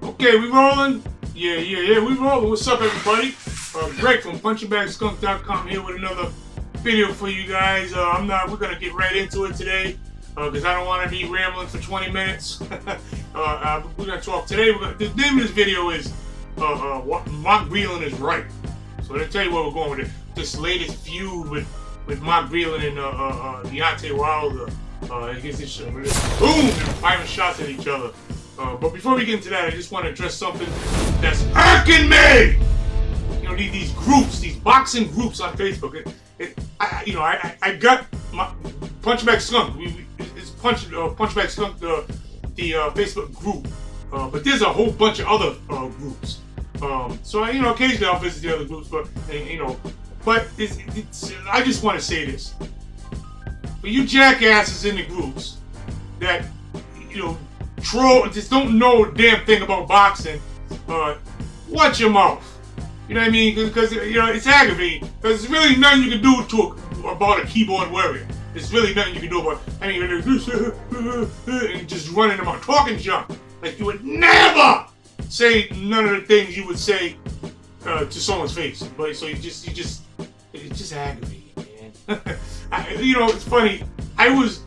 Okay, we rolling? Yeah, we rolling. What's up, everybody? Greg from Punchingbagskunk.com here with another video for you guys. We're gonna get right into it today, because I don't want to be rambling for 20 minutes. We're gonna talk today. The name of this video is what Mark Breland is right. So let me tell you where we're going with it. This latest feud with Mark Breland and Deontay Wilder. Against each other. Boom! They're firing shots at each other. But before we get into that, I just want to address something that's irking me. You know, these groups, these boxing groups on Facebook. I got my Punchbackskunk. It's Punchbackskunk, the Facebook group. But there's a whole bunch of other groups. So occasionally I'll visit the other groups, but I just want to say this. For you jackasses in the groups that, troll, just don't know a damn thing about boxing, watch your mouth. You know what I mean? Because it's aggravating. Because there's really nothing you can do about a keyboard warrior. There's really nothing you can do about it. I mean, and just running them out, talking junk. Like, you would never say none of the things you would say to someone's face. But so it's just aggravating, man. It's funny. I was,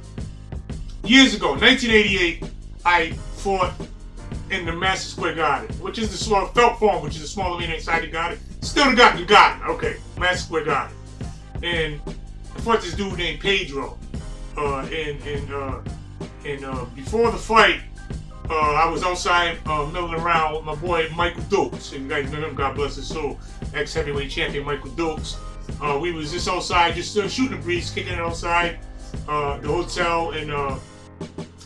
years ago, 1988, I fought in the Madison Square Garden, which is the small Felt Farm, which is a small arena inside the Garden. Still the Garden. Okay, Madison Square Garden. And I fought this dude named Pedro. And before the fight, I was outside milling around with my boy Michael Dukes. And you guys remember him, God bless his soul, ex-heavyweight champion Michael Dukes. We was just outside, just shooting the breeze, kicking it outside the hotel, and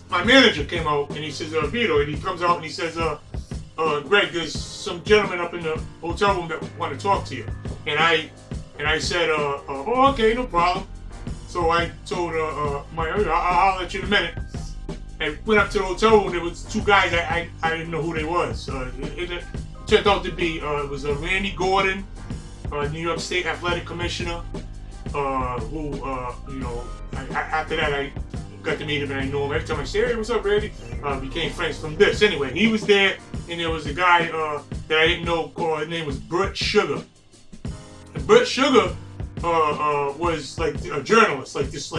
my manager came out and he says, Vito, and he comes out and he says, Greg, there's some gentlemen up in the hotel room that want to talk to you. And I said, oh, okay, no problem. So I told I'll let you in a minute. I went up to the hotel room. There was two guys. I didn't know who they was. It turned out to be it was Randy Gordon, New York State Athletic Commissioner, who after that I got to meet him and I knew him. Every time I say, hey, what's up, Randy? Became friends from this. Anyway, he was there, and there was a guy that I didn't know called, his name was Bert Sugar. And Bert Sugar was like a journalist, like this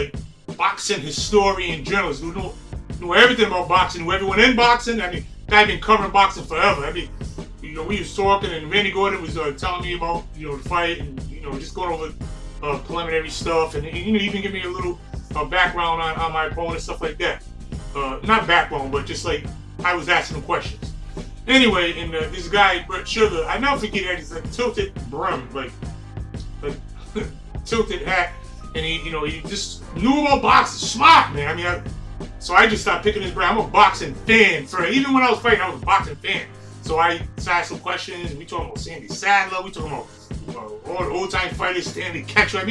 boxing historian journalist who knew everything about boxing, knew everyone in boxing. I mean, guy been covering boxing forever. I mean, we was talking, and Randy Gordon was telling me about the fight, and just going over preliminary stuff, and even give me a little background on my opponent, stuff like that. Not background, but just like I was asking him questions. Anyway, and this guy Bert Sugar, I never forget that, he's like tilted brim, like tilted hat, and he just knew about boxing, smart man. I mean, so I just started picking his brain. I'm a boxing fan. Even when I was fighting, I was a boxing fan. So I asked some questions, and we talking about Sandy Sadler, we talking about all the old-time fighters, Stanley Ketchum.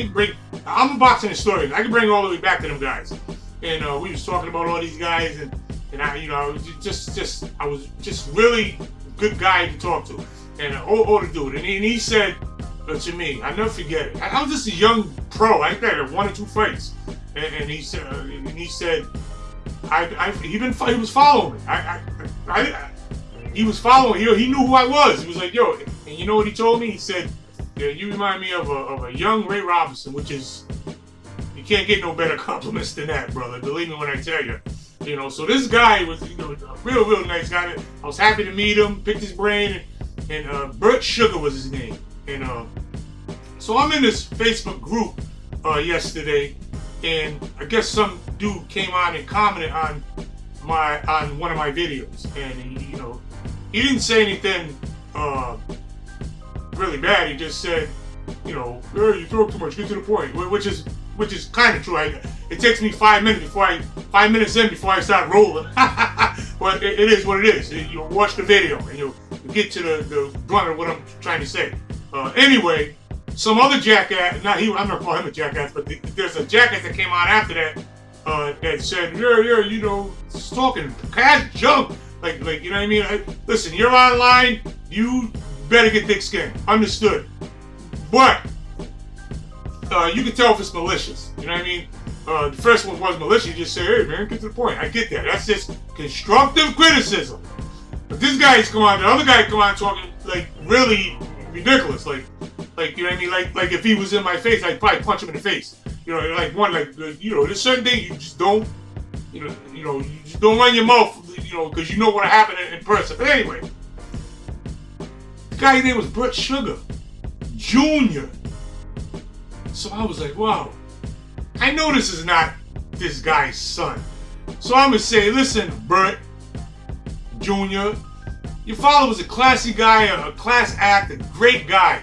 I'm a boxing historian. I can bring it all the way back to them guys. And we was talking about all these guys, and I was just really good guy to talk to, and older dude. And he said to me, I never forget it. I was just a young pro. I think I had 1 or 2 fights, and he said, he was following me. He was following. He knew who I was. He was like, yo, and you know what he told me? He said, yeah, you remind me of a young Ray Robinson, which is, you can't get no better compliments than that, brother. Believe me when I tell you. So this guy was, a real nice guy. I was happy to meet him, picked his brain, and Bert Sugar was his name. And so I'm in this Facebook group yesterday, and I guess some dude came on and commented on one of my videos, and he didn't say anything really bad. He just said, hey, you talk too much, get to the point, which is kind of true. It takes me 5 minutes before I start rolling. But it is what it is. You watch the video and you get to the brunt of what I'm trying to say. Anyway, some other jackass, I'm not calling him a jackass, but there's a jackass that came on after that that said, it's talking cash junk. Like, you know what I mean? Listen, you're online, you better get thick skin. Understood. But you can tell if it's malicious. You know what I mean? The first one was malicious. You just say, hey man, get to the point. I get that. That's just constructive criticism. But this guy's come on, the other guy come on talking like really ridiculous, like you know what I mean, like if he was in my face, I'd probably punch him in the face. You know, there's certain things you just don't, you just don't run your mouth, because you know what'll happen in person. But anyway, the guy's name was Bert Sugar Jr. So I was like, wow, I know this is not this guy's son. So I'm gonna say, listen, Bert Jr., your father was a classy guy, a class act, a great guy.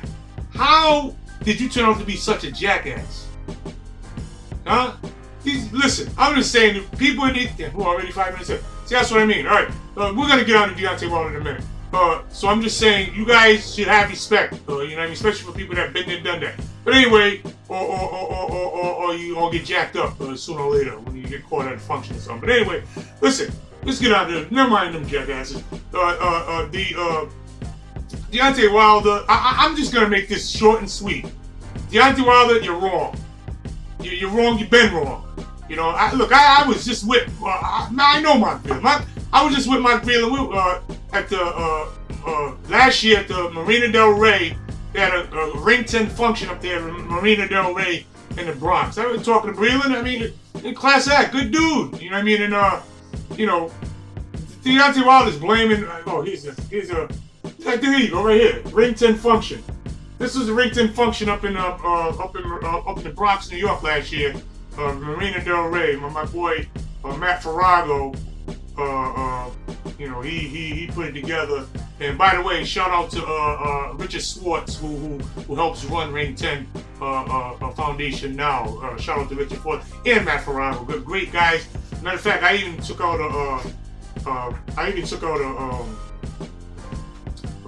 How did you turn out to be such a jackass? Huh? Listen, I'm just saying, people in the... We're already 5 minutes in. See, that's what I mean. All right, we're going to get on to Deontay Wilder in a minute. So I'm just saying, you guys should have respect, you know what I mean? Especially for people that have been there, done that. But anyway, or you all get jacked up sooner or later when you get caught at a function or something. But anyway, listen, let's get on to... Never mind them jackasses. Deontay Wilder, I'm just going to make this short and sweet. Deontay Wilder, you're wrong. You're wrong, you've been wrong. I was just with, I know Mark Breland. I was just with Mark Breland at the, last year at the Marina Del Rey. They had a Ring 10 function up there in Marina Del Rey in the Bronx. I was talking to Breland, I mean, in class act, good dude. You know what I mean? And, Deontay Wilder's blaming, there you go, right here, Ring 10 function. This was a Ring 10 function up in the Bronx, New York last year. Marina Del Rey. My boy Matt Farrago, he put it together. And by the way, shout out to Richard Swartz, who helps run Ring 10 Foundation now. Shout out to Richard Swartz and Matt Farrago, great guys. Matter of fact, I even took out a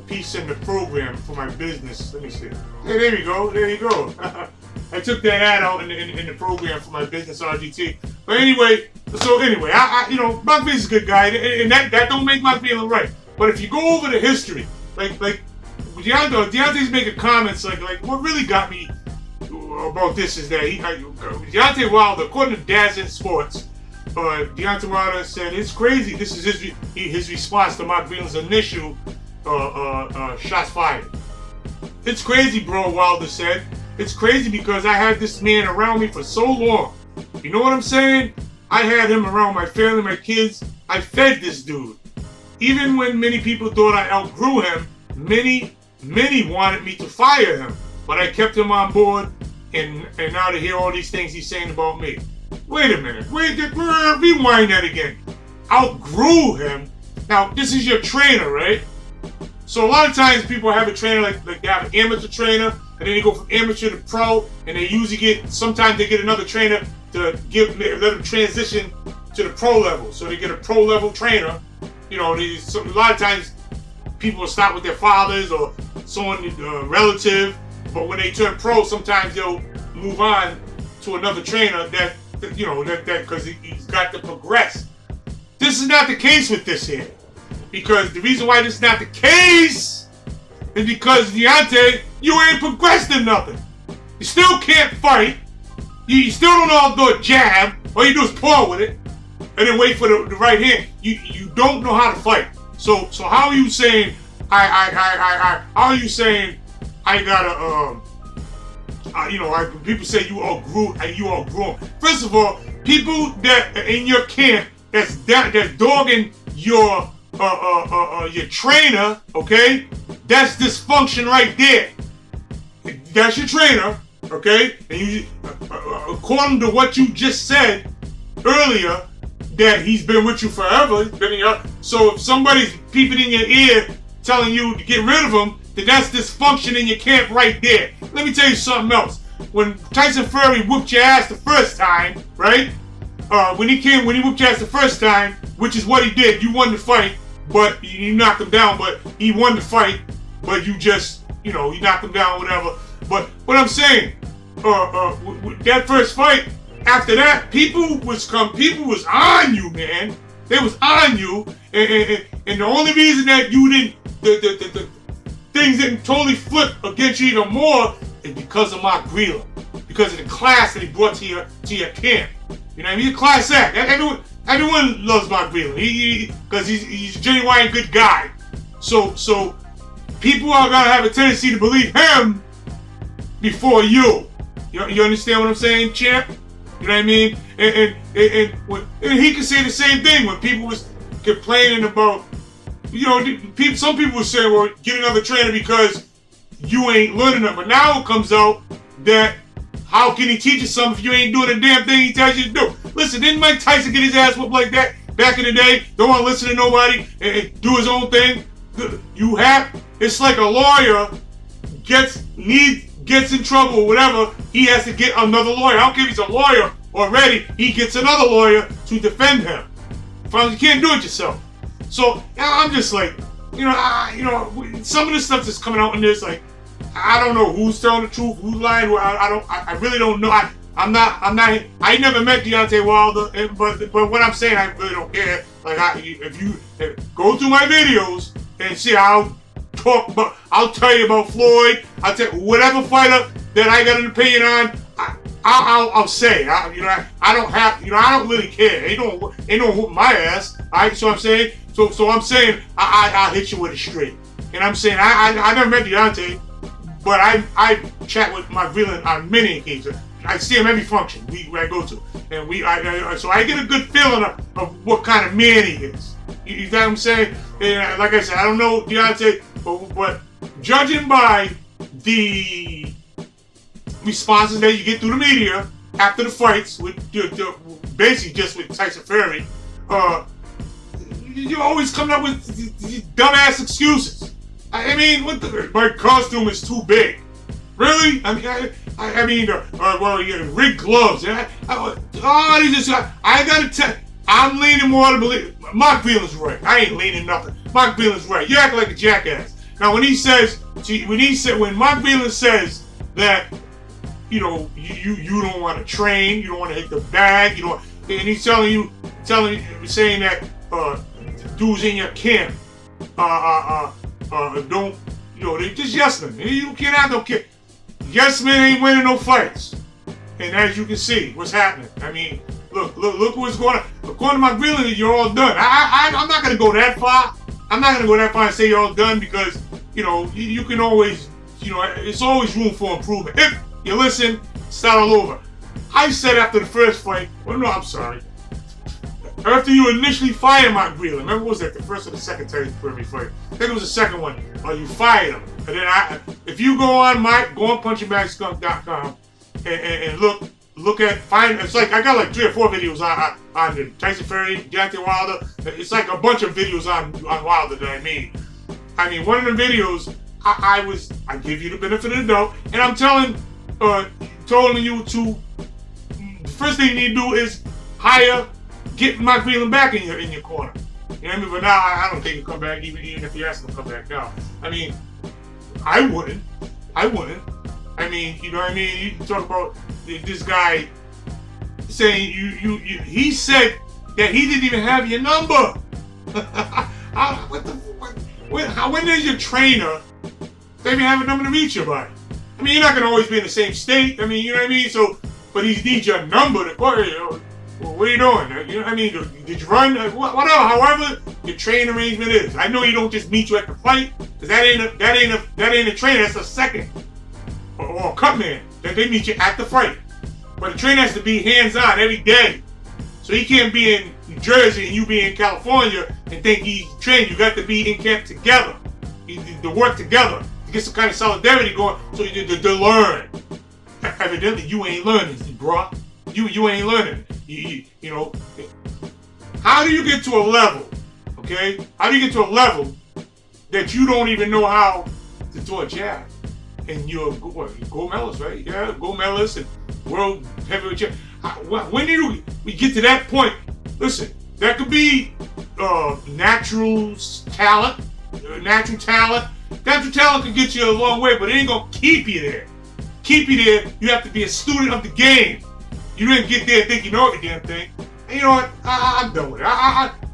piece in the program for my business. Let me see. Hey, there you go. I took that ad out in the program for my business, RGT. But anyway, Mark Breland's a good guy, and that don't make Mark Breland right. But if you go over the history, like Deontay's making comments like what really got me about this is that Deontay Wilder, according to Dads in Sports, Deontay Wilder said it's crazy. This is his response to Mark Breland's initial shots fired. It's crazy, bro, Wilder said. It's crazy because I had this man around me for so long. You know what I'm saying? I had him around my family, my kids. I fed this dude. Even when many people thought I outgrew him, many wanted me to fire him. But I kept him on board, and now to hear all these things he's saying about me. Wait a minute. Rewind that again. Outgrew him? Now, this is your trainer, right? So a lot of times people have a trainer, like they have an amateur trainer, and then they go from amateur to pro, and they usually sometimes they get another trainer to let them transition to the pro level. So they get a pro level trainer. A lot of times people will start with their fathers or someone relative, but when they turn pro, sometimes they'll move on to another trainer that because he's got to progress. This is not the case with this here. Because the reason why this is not the case is because Deontay, you ain't progressed in nothing. You still can't fight. You still don't know how to do a jab. All you do is paw with it and then wait for the right hand. You don't know how to fight. So how are you saying how are you saying I gotta people say you outgrew. First of all, people that are in your camp that's dogging your trainer, okay? That's dysfunction right there. That's your trainer, okay? And you, according to what you just said earlier, that he's been with you forever. So if somebody's peeping in your ear telling you to get rid of him, then that's dysfunction in your camp right there. Let me tell you something else. When Tyson Fury whooped your ass the first time, right? When he whooped your ass the first time, which is what he did, you won the fight, but you knocked him down, but he won the fight, but you just, you knocked him down, whatever. But what I'm saying, that first fight, after that, people was on you, man. They was on you, and the only reason that you didn't, the things didn't totally flip against you even more is because of Mark Breland, because of the class that he brought to your camp. You know what I mean? Class act. Everyone loves Mark Breland. Because he's a genuine good guy. So people are gonna have a tendency to believe him before you. You understand what I'm saying, champ? You know what I mean? And he could say the same thing when people was complaining about, some people were saying, well, get another trainer because you ain't learning them. But now it comes out that how can he teach you something if you ain't doing a damn thing he tells you to do? Listen, didn't Mike Tyson get his ass whooped like that back in the day? Don't want to listen to nobody and do his own thing? It's like a lawyer gets in trouble or whatever, he has to get another lawyer. I don't care if he's a lawyer already, he gets another lawyer to defend him. You can't do it yourself. So I'm just like, some of the stuff that's coming out in this, like, I don't know who's telling the truth, who's lying. I really don't know. I never met Deontay Wilder, but what I'm saying, I really don't care. Like, if you go through my videos and see, I'll tell you about Floyd. I'll tell you whatever fighter that I got an opinion on. I'll say. I don't really care. Ain't no whoop my ass. Alright, so I'm saying. So I'm saying I'll hit you with it straight. And I'm saying I never met Deontay, but I chat with Mark Breland on many occasions. I see him every function I go to, and so I get a good feeling of what kind of man he is. You know what I'm saying? And like I said, I don't know Deontay, but judging by the responses that you get through the media after the fights, with basically just with Tyson Fury, you always come up with these dumbass excuses. I mean, my costume is too big. Really? Rigged gloves. I gotta tell. I'm leaning more to believe. Mark Breland's right. I ain't leaning nothing. Mark Breland's right. You act like a jackass. Now, when Mark Breland says that, you don't want to train, you don't want to hit the bag, and he's saying that dudes in your camp, don't, they just yes men. You can't have no kid. Yes men ain't winning no fights. And as you can see, what's happening. I mean, look what's going on. According to Mark Breland, you're all done. I'm not going to go that far. I'm not going to go that far and say you're all done because, you can always, it's always room for improvement. If you listen, start all over. I said after the first fight, I'm sorry. After you initially fired Mark Breland, remember, was that the first or the second Tyson Fury fight? I think it was the second one. You fired him. And then if you go on Punchingbagskunk.com and look at, it's like, I got like 3 or 4 videos on the Tyson Fury, Deontay Wilder. It's like a bunch of videos on Wilder that I made. I mean, one of the videos, I give you the benefit of the doubt, and I'm telling you to, the first thing you need to do is get Mark Breland back in your corner. You know what I mean? But now I don't think he'll come back, even if you ask him to come back now. I mean, I wouldn't. I mean, you know what I mean? You talk about this guy saying he said that he didn't even have your number. When does your trainer even have a number to reach you by? I mean, you're not gonna always be in the same state. I mean, you know what I mean? So, but he needs your number to call you. What are you doing? You know what I mean? Did you run? Whatever. However your training arrangement is. I know you don't just meet you at the fight, because that ain't a trainer. That's a second or a cut man. That they meet you at the fight. But the trainer has to be hands-on every day. So he can't be in New Jersey and you be in California and think he's trained. You got to be in camp together. To work together to get some kind of solidarity going. So to learn. Evidently, you ain't learning, bro. You ain't learning. You know, how do you get to a level, okay? How do you get to a level that you don't even know how to throw a jab? And you're gold medalist, right? Yeah, gold medalist and world heavyweight champion. When do we get to that point? Listen, that could be natural talent. Natural talent can get you a long way, but it ain't gonna keep you there. You have to be a student of the game. You didn't get there and think you know every damn thing. And you know what? I'm done with it.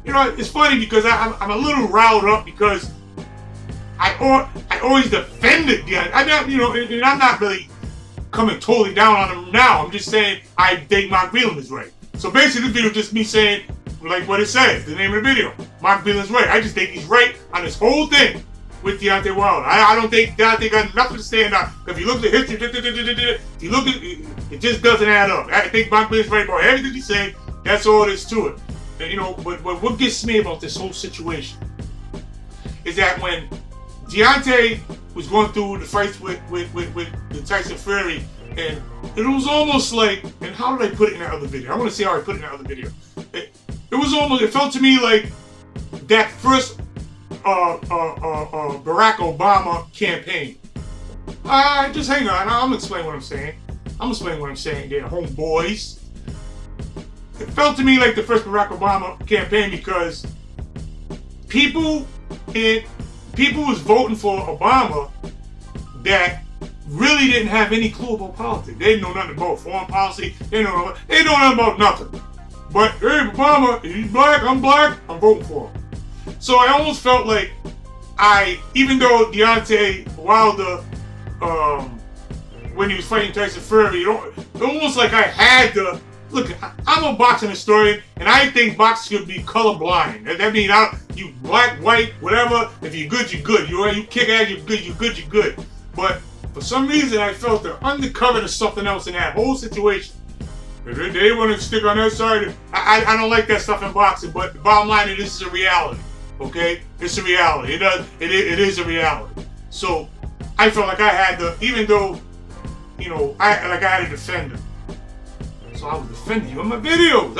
You know, it's funny because I'm a little riled up because I always defended the guy. And I'm not really coming totally down on him now. I'm just saying I think Mark Breland is right. So basically, this video is just me saying like what it says, the name of the video. Mark Breland's right. I just think he's right on this whole thing with Deontay Wilder. I don't think Deontay got nothing to stand on. If you look at history, if you look at it, just doesn't add up. I think Mark Breland's right about everything he said. That's all there is to it. And, you know, but what gets me about this whole situation is that when Deontay was going through the fights with the Tyson Fury, and it was almost like, and how did I put it in that other video? I want to see how I put it in that other video. It was almost, it felt to me like that first Barack Obama campaign. Just hang on, I'm gonna explain what I'm saying. They're homeboys. It felt to me like the first Barack Obama campaign because people was voting for Obama that really didn't have any clue about politics. They didn't know nothing about foreign policy. They didn't know nothing about nothing. But hey, Obama, he's black, I'm voting for him. So I almost felt like even though Deontay Wilder, when he was fighting Tyson Fury, it almost like I had to, look, I'm a boxing historian, and I think boxing should be colorblind. That means you black, white, whatever. If you're good, you're good. You kick ass, you're good. You're good, you're good. But for some reason, I felt the undercurrent of something else in that whole situation. If they want to stick on that side, I don't like that stuff in boxing. But the bottom line is, this is a reality. Okay, it's a reality. It is a reality. So I felt like I had to, even though, you know, I had to defend him. So I was defending you in my videos.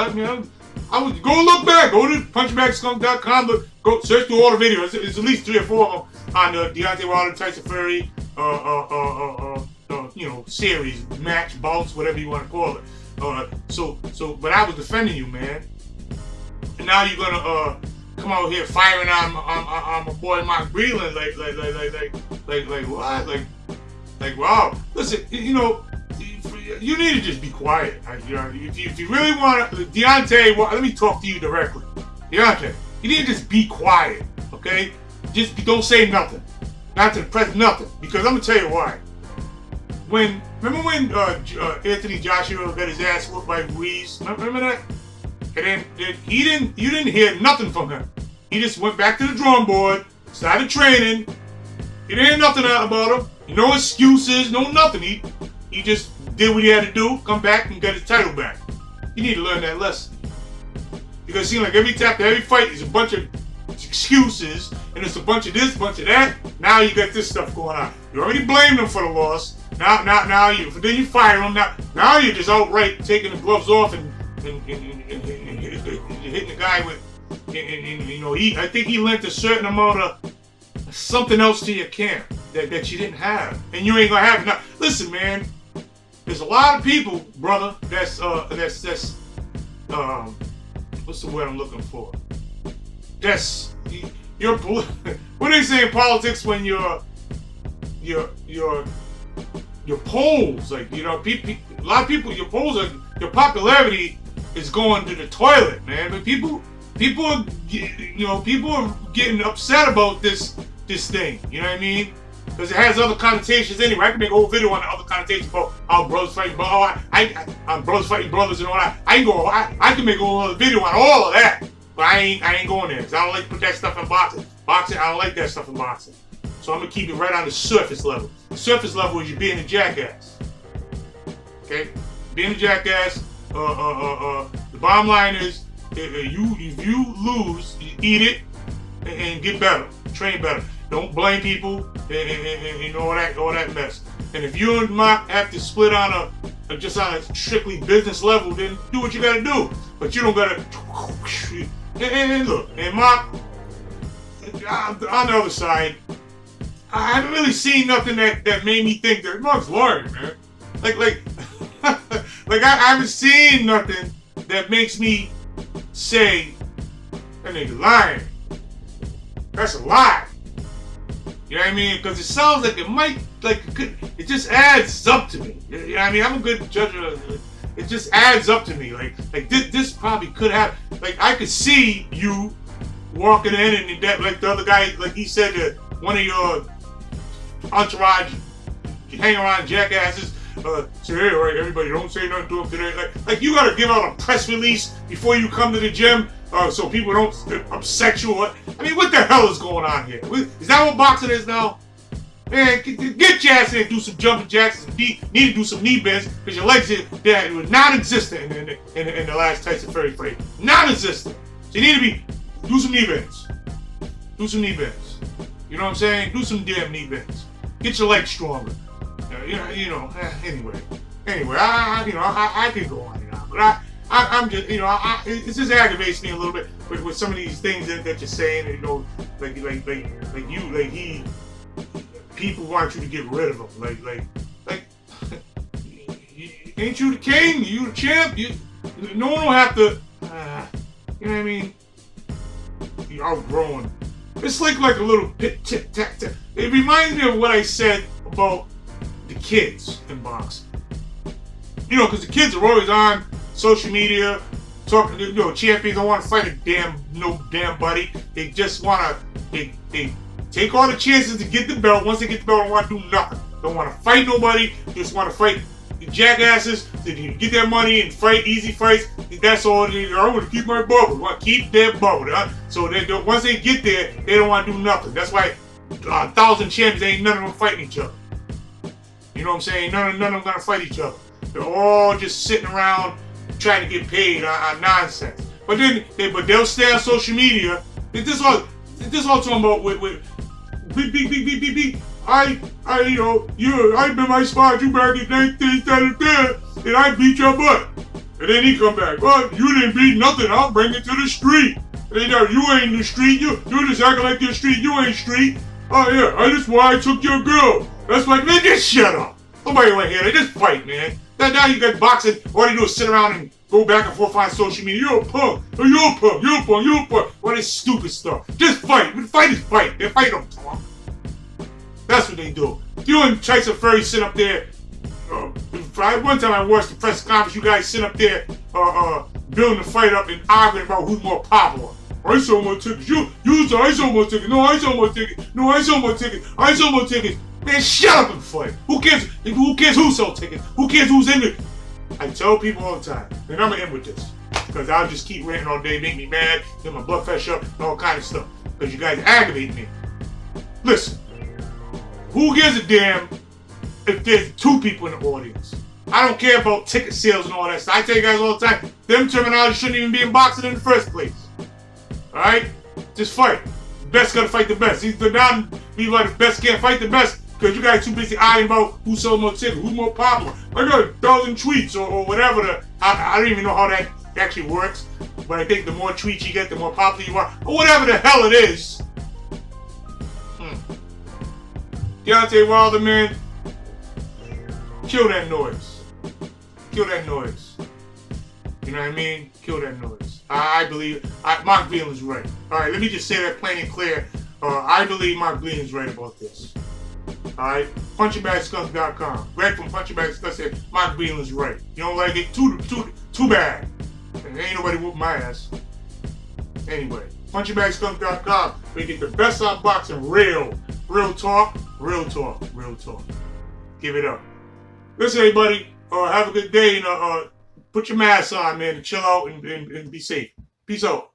I would go look back. Go to Punchingbagskunk.com. Go search through all the videos. There's at least 3 or 4 of them on the Deontay Wilder, Tyson Fury, you know, series, match, bouts, whatever you want to call it. But I was defending you, man. And now you're gonna come out here firing on my boy Mark Breland, like what? Like wow. Listen, you know. You need to just be quiet. You know, if you really want to, Deontay, well, let me talk to you directly. Deontay, you need to just be quiet, okay? Just don't say nothing. Not to the press, nothing. Because I'm going to tell you why. Remember when Anthony Joshua got his ass whooped by Ruiz? Remember that? And then you didn't hear nothing from him. He just went back to the drawing board, started training. You didn't hear nothing about him. No excuses, no nothing. He just did what he had to do, come back and get his title back. You need to learn that lesson. Because it seems like every fight is a bunch of excuses, and it's a bunch of this, bunch of that. Now you got this stuff going on. You already blamed him for the loss. Now you fire him. Now you're just outright taking the gloves off and hitting the guy with, you know, I think he lent a certain amount of something else to your camp that you didn't have, and you ain't gonna have it. Listen, man. There's a lot of people, brother, that's what's the word I'm looking for? What do they say in politics when your polls, like, you know, a lot of people, your popularity is going to the toilet, man. But people are getting upset about this thing. You know what I mean? Because it has other connotations anyway. I can make a whole video on the other connotations about how brothers fighting, I'm brothers fighting brothers and all that. I can make a whole other video on all of that. But I ain't going there because I don't like to put that stuff in boxing. I don't like that stuff in boxing. So I'm gonna keep it right on the surface level. The surface level is you being a jackass. Okay, being a jackass. The bottom line is, if you lose, you eat it and get better, train better. Don't blame people and all that mess. And if you and Mark have to split on just on a strictly business level, then do what you gotta do. But you don't gotta. And look, and Mark, on the other side, I haven't really seen nothing that made me think that Mark's lying, man. Like I haven't seen nothing that makes me say that nigga lying. That's a lie. You know what I mean? Because it sounds like it might, it just adds up to me. You know what I mean? I'm a good judge of it. It just adds up to me. Like this probably could happen. Like, I could see you walking in and that, like the other guy, like he said that one of your entourage, you hang around jackasses, say, hey, all right, everybody, don't say nothing to him today. Like you gotta give out a press release before you come to the gym. so people don't upset you. I mean, what the hell is going on here? Is that what boxing is now? Man, get your ass in and do some jumping jacks. Need to do some knee bends because your legs were non-existent in the last Tyson Fury fight. Non-existent. So you need to do some knee bends. Do some knee bends. You know what I'm saying? Do some damn knee bends. Get your legs stronger. Anyway, I could go on and on, but I'm just, it just aggravates me a little bit with some of these things that you're saying. People want you to get rid of them. Like, ain't you the king? You the champ? No one will have to. You know what I mean? You're outgrowing. It's like a little tic-tac-tac. It reminds me of what I said about the kids in boxing. Because the kids are always on social media talking to, champions don't want to fight no damn buddy. They just want to, they take all the chances to get the belt. Once they get the belt, don't want to do nothing. Don't want to fight nobody. Just want to fight the jackasses to get their money and fight easy fights. That's all. I want to keep my bubble. I want to keep their bubble. So once they get there, they don't want to do nothing. That's why 1,000 champions ain't none of them fighting each other. You know what I'm saying? None of them gonna fight each other. They're all just sitting around trying to get paid on nonsense. But they'll stay on social media. This all talking about with beep. I been my spot you back in 1910 and I beat your butt. And then he come back. Well, you didn't beat nothing. I'll bring it to the street. And you ain't in the street. You just acting like you're street. You ain't street. Oh yeah, that's why I took your girl. That's like, man, just shut up. Nobody want to hear that. Just fight, man. Now you got boxing. All you do is sit around and go back and forth on social media. You're a punk. You're a punk. You're a punk. You're a punk. All this stupid stuff. Just fight. Fight is fight. They fight don't talk. That's what they do. You and Tyson Fury sit up there. One time I watched the press conference. You guys sit up there building the fight up and arguing about who's more popular. I sold more tickets. You said I sold more tickets. No, I sold more tickets. No, I sold more tickets. I sold more tickets. Man, shut up and fight. Who cares? Who cares who sold tickets? Who cares who's in it? I tell people all the time, and I'm gonna end with this, because I'll just keep ranting all day, make me mad, get my blood pressure up, and all kind of stuff. Because you guys aggravate me. Listen, who gives a damn if there's 2 people in the audience? I don't care about ticket sales and all that stuff. I tell you guys all the time, them terminology shouldn't even be in boxing in the first place. Alright? Just fight. The best gotta fight the best. Either down be like the best can't fight the best because you guys too busy arguing about who sold more tickets, who's more popular. I got 1,000 tweets or whatever. I don't even know how that actually works. But I think the more tweets you get, the more popular you are. Or whatever the hell it is. Deontay Wilder, man. Kill that noise. Kill that noise. You know what I mean? Kill that noise. I believe Mark Breland's right. Alright, let me just say that plain and clear. I believe Mark Breland's right about this. Alright? Punchingbagskunk.com. Greg from Punchingbagskunk said Mark Breland's right. You don't like it? Too bad. And ain't nobody whoop my ass. Anyway, Punchingbagskunk.com. We get the best out of boxing. Real talk. Give it up. Listen, everybody. Have a good day and put your mask on, man, and chill out and be safe. Peace out.